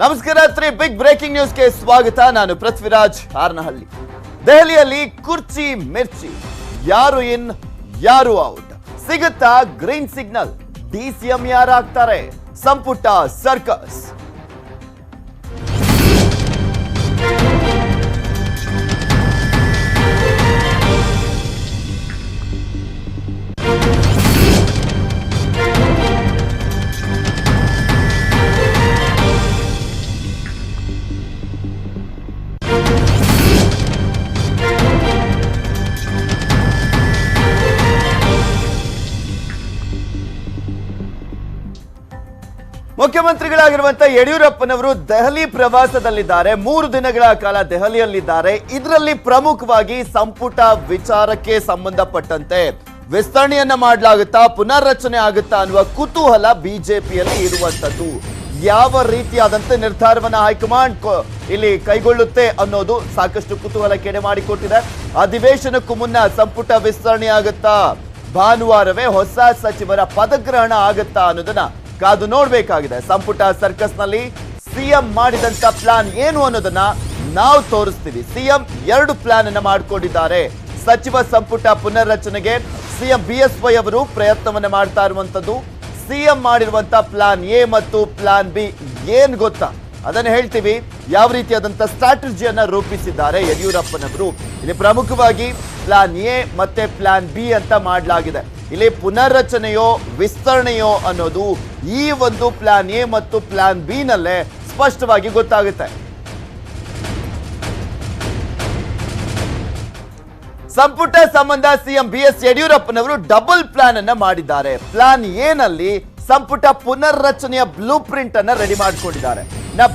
ನಮಸ್ಕಾರ big breaking ನ್ಯೂಸ್ಗೆ ಸ್ವಾಗತ. ನಾನು ಪೃಥ್ವಿರಾಜ್ ಹಾರನಹಳ್ಳಿ. ದೆಹಲಿಯಲ್ಲಿ ಕುರ್ಚಿ ಮಿರ್ಚಿ, ಯಾರು ಇನ್ ಯಾರು ಔಟ್. ಸಿಗುತ್ತಾ ಗ್ರೀನ್ ಸಿಗ್ನಲ್? ಡಿಸಿಎಂ ಯಾರಾಗ್ತಾರೆ? ಸಂಪುಟ ಸರ್ಕಸ್. ಮುಖ್ಯಮಂತ್ರಿಗಳಾಗಿರುವಂತಹ ಯಡಿಯೂರಪ್ಪನವರು ದೆಹಲಿ ಪ್ರವಾಸದಲ್ಲಿದ್ದಾರೆ. 3 ದಿನಗಳ ಕಾಲ ದೆಹಲಿಯಲ್ಲಿದ್ದಾರೆ. ಇದರಲ್ಲಿ ಪ್ರಮುಖವಾಗಿ ಸಂಪುಟ ವಿಚಾರಕ್ಕೆ ಸಂಬಂಧಪಟ್ಟಂತೆ ವಿಸ್ತರಣೆಯನ್ನ ಮಾಡಲಾಗುತ್ತಾ, ಪುನರ್ರಚನೆ ಆಗುತ್ತಾ ಅನ್ನುವ ಕುತೂಹಲ ಬಿಜೆಪಿಯಲ್ಲಿ ಇರುವಂತದ್ದು. ಯಾವ ರೀತಿಯಾದಂತೆ ನಿರ್ಧಾರವನ್ನ ಹೈಕಮಾಂಡ್ ಇಲ್ಲಿ ಕೈಗೊಳ್ಳುತ್ತೆ ಅನ್ನೋದು ಸಾಕಷ್ಟು ಕುತೂಹಲಕ್ಕೆ ಮಾಡಿಕೊಟ್ಟಿದೆ. ಅಧಿವೇಶನಕ್ಕೂ ಮುನ್ನ ಸಂಪುಟ ವಿಸ್ತರಣೆ ಆಗುತ್ತಾ, ಭಾನುವಾರವೇ ಹೊಸ ಸಚಿವರ ಪದಗ್ರಹಣ ಆಗುತ್ತಾ ಅನ್ನೋದನ್ನ ಕಾದು ನೋಡ್ಬೇಕಾಗಿದೆ. ಸಂಪುಟ ಸರ್ಕಸ್ ನಲ್ಲಿ ಸಿಎಂ ಮಾಡಿದಂತ ಪ್ಲಾನ್ ಏನು ಅನ್ನೋದನ್ನ ನಾವು ತೋರಿಸ್ತೀವಿ. ಸಿಎಂ 2 ಪ್ಲಾನ್ ಅನ್ನ ಮಾಡಿಕೊಂಡಿದ್ದಾರೆ. ಸಚಿವ ಸಂಪುಟ ಪುನರ್ರಚನೆಗೆ ಸಿಎಂ ಬಿಎಸ್ವೈ ಅವರು ಪ್ರಯತ್ನವನ್ನ ಮಾಡ್ತಾ ಇರುವಂತದ್ದು. ಸಿಎಂ ಮಾಡಿರುವಂತ ಪ್ಲಾನ್ ಎ ಮತ್ತು ಪ್ಲಾನ್ ಬಿ ಏನ್ ಗೊತ್ತಾ, ಅದನ್ನ ಹೇಳ್ತೀವಿ. ಯಾವ ರೀತಿಯಾದಂತ ಸ್ಟ್ರಾಟಜಿಯನ್ನ ರೂಪಿಸಿದ್ದಾರೆ ಯಡಿಯೂರಪ್ಪನವರು. ಇಲ್ಲಿ ಪ್ರಮುಖವಾಗಿ ಪ್ಲಾನ್ ಎ ಮತ್ತೆ ಪ್ಲಾನ್ ಬಿ ಅಂತ ಮಾಡಲಾಗಿದೆ. ಇಲ್ಲಿ ಪುನರ್ರಚನೆಯೋ ವಿಸ್ತರಣೆಯೋ ಅನ್ನೋದು ಈ ಒಂದು ಪ್ಲಾನ್ ಎ ಮತ್ತು ಪ್ಲಾನ್ ಬಿ ನಲ್ಲೇ ಸ್ಪಷ್ಟವಾಗಿ ಗೊತ್ತಾಗುತ್ತೆ. ಸಂಪುಟ ಸಂಬಂಧ ಸಿಎಂ ಬಿಎಸ್ ಯಡಿಯೂರಪ್ಪನವರು ಡಬಲ್ ಪ್ಲಾನ್ ಅನ್ನ ಮಾಡಿದ್ದಾರೆ. ಪ್ಲಾನ್ ಎ ನಲ್ಲಿ ಸಂಪುಟ ಪುನರ್ರಚನೆಯ ಬ್ಲೂ ಪ್ರಿಂಟ್ ಅನ್ನ ರೆಡಿ ಮಾಡಿಕೊಂಡಿದ್ದಾರೆ.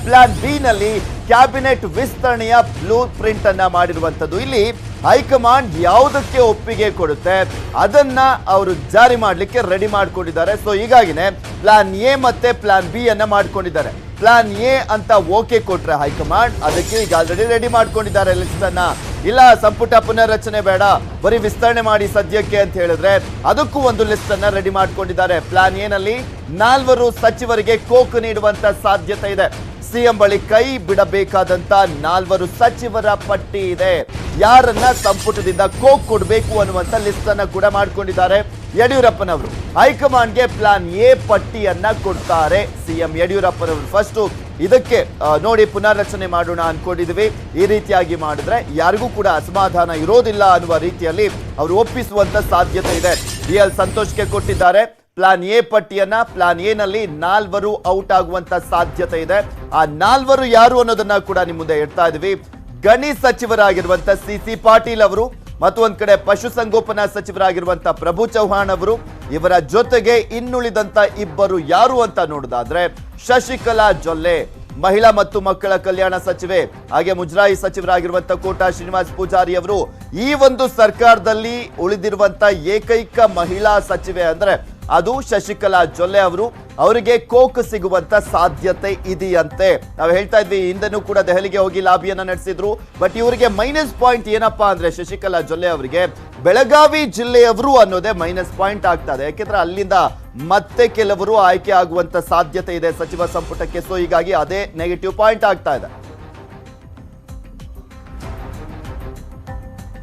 ಪ್ಲಾನ್ ಬಿ ನಲ್ಲಿ ಕ್ಯಾಬಿನೆಟ್ ವಿಸ್ತರಣೆಯ ಬ್ಲೂ ಪ್ರಿಂಟ್ ಅನ್ನ ಮಾಡಿರುವಂತದ್ದು. ಇಲ್ಲಿ ಹೈಕಮಾಂಡ್ ಯಾವುದಕ್ಕೆ ಒಪ್ಪಿಗೆ ಕೊಡುತ್ತೆ ಅದನ್ನ ಅವರು ಜಾರಿ ಮಾಡಲಿಕ್ಕೆ ರೆಡಿ ಮಾಡ್ಕೊಂಡಿದ್ದಾರೆ. ಸೊ ಹೀಗಾಗಿನೇ ಪ್ಲಾನ್ ಎ ಮತ್ತೆ ಪ್ಲಾನ್ ಬಿ ಅನ್ನ ಮಾಡ್ಕೊಂಡಿದ್ದಾರೆ. ಪ್ಲಾನ್ ಎ ಅಂತ ಓಕೆ ಕೊಟ್ರೆ ಹೈಕಮಾಂಡ್, ಅದಕ್ಕೆ ಈಗ ಆಲ್ರೆಡಿ ರೆಡಿ ಮಾಡ್ಕೊಂಡಿದ್ದಾರೆ ಲಿಸ್ಟ್ ಅನ್ನ. ಇಲ್ಲ ಸಂಪುಟ ಪುನರ್ರಚನೆ ಬೇಡ, ಬರೀ ವಿಸ್ತರಣೆ ಮಾಡಿ ಸದ್ಯಕ್ಕೆ ಅಂತ ಹೇಳಿದ್ರೆ ಅದಕ್ಕೂ ಒಂದು ಲಿಸ್ಟ್ ಅನ್ನ ರೆಡಿ ಮಾಡ್ಕೊಂಡಿದ್ದಾರೆ. ಪ್ಲಾನ್ ಎ ನಲ್ಲಿ 4 ಸಚಿವರಿಗೆ ಕೋಕ್ ನೀಡುವಂತ ಸಾಧ್ಯತೆ ಇದೆ. ಸಿಎಂ ಬಳಿ ಕೈ ಬಿಡಬೇಕಾದಂತ 4 ಸಚಿವರ ಪಟ್ಟಿ ಇದೆ. ಯಾರನ್ನ ಸಂಪುಟದಿಂದ ಕೋಕ್ ಕೊಡಬೇಕು ಅನ್ನುವಂತ ಲಿಸ್ಟ್ ಅನ್ನ ಕೂಡ ಮಾಡ್ಕೊಂಡಿದ್ದಾರೆ ಯಡಿಯೂರಪ್ಪನವರು. ಹೈಕಮಾಂಡ್ಗೆ ಪ್ಲಾನ್ ಎ ಪಟ್ಟಿಯನ್ನ ಕೊಡ್ತಾರೆ ಸಿಎಂ ಯಡಿಯೂರಪ್ಪನವರು. ಫಸ್ಟ್ ಇದಕ್ಕೆ ನೋಡಿ ಪುನರ್ರಚನೆ ಮಾಡೋಣ ಅನ್ಕೊಂಡಿದ್ವಿ. ಈ ರೀತಿಯಾಗಿ ಮಾಡಿದ್ರೆ ಯಾರಿಗೂ ಕೂಡ ಅಸಮಾಧಾನ ಇರೋದಿಲ್ಲ ಅನ್ನುವ ರೀತಿಯಲ್ಲಿ ಅವರು ಒಪ್ಪಿಸುವಂತ ಸಾಧ್ಯತೆ ಇದೆ. BL ಸಂತೋಷ್ಗೆ ಕೊಟ್ಟಿದ್ದಾರೆ ಪ್ಲಾನ್ ಎ ಪಟ್ಟಿಯನ್ನ. ಪ್ಲಾನ್ ಎ ನಲ್ಲಿ 4 ಔಟ್ ಆಗುವಂತ ಸಾಧ್ಯತೆ ಇದೆ. ಆ 4 ಯಾರು ಅನ್ನೋದನ್ನ ಕೂಡ ನಿಮ್ಮ ಮುಂದೆ ಇಡ್ತಾ ಇದೀವಿ. ಗಣಿ ಸಚಿವರಾಗಿರುವಂತ CC ಪಾಟೀಲ್ ಅವರು, ಮತ್ತೊಂದ್ ಕಡೆ ಪಶುಸಂಗೋಪನಾ ಸಚಿವರಾಗಿರುವಂತ ಪ್ರಭು ಚೌಹಾಣ್ ಅವರು, ಇವರ ಜೊತೆಗೆ ಇನ್ನುಳಿದಂತ ಇಬ್ಬರು ಯಾರು ಅಂತ ನೋಡೋದಾದ್ರೆ ಶಶಿಕಲಾ ಜೊಲ್ಲೆ, ಮಹಿಳಾ ಮತ್ತು ಮಕ್ಕಳ ಕಲ್ಯಾಣ ಸಚಿವೆ, ಹಾಗೆ ಮುಜರಾಯಿ ಸಚಿವರಾಗಿರುವಂತ ಕೋಟಾ ಶ್ರೀನಿವಾಸ್ ಪೂಜಾರಿ ಅವರು. ಈ ಒಂದು ಸರ್ಕಾರದಲ್ಲಿ ಉಳಿದಿರುವಂತ ಏಕೈಕ ಮಹಿಳಾ ಸಚಿವೆ ಅಂದ್ರೆ ಅದು ಶಶಿಕಲಾ ಜೊಲ್ಲೆ ಅವರು. ಅವರಿಗೆ ಕೋಕ್ ಸಿಗುವಂತ ಸಾಧ್ಯತೆ ಇದೆಯಂತೆ. ನಾವು ಹೇಳ್ತಾ ಇದ್ವಿ, ಹಿಂದೆನೂ ಕೂಡ ದೆಹಲಿಗೆ ಹೋಗಿ ಲಾಬಿಯನ್ನ ನಡೆಸಿದ್ರು. ಬಟ್ ಇವರಿಗೆ ಮೈನಸ್ ಪಾಯಿಂಟ್ ಏನಪ್ಪಾ ಅಂದ್ರೆ ಶಶಿಕಲಾ ಜೊಲ್ಲೆ ಅವರಿಗೆ ಬೆಳಗಾವಿ ಜಿಲ್ಲೆಯವರು ಅನ್ನೋದೇ ಮೈನಸ್ ಪಾಯಿಂಟ್ ಆಗ್ತದೆ. ಯಾಕೆಂದ್ರೆ ಅಲ್ಲಿಂದ ಮತ್ತೆ ಕೆಲವರು ಆಯ್ಕೆ ಆಗುವಂತ ಸಾಧ್ಯತೆ ಇದೆ ಸಚಿವ ಸಂಪುಟಕ್ಕೆ. ಸೊ ಹೀಗಾಗಿ ಅದೇ ನೆಗೆಟಿವ್ ಪಾಯಿಂಟ್ ಆಗ್ತಾ ಇದೆ.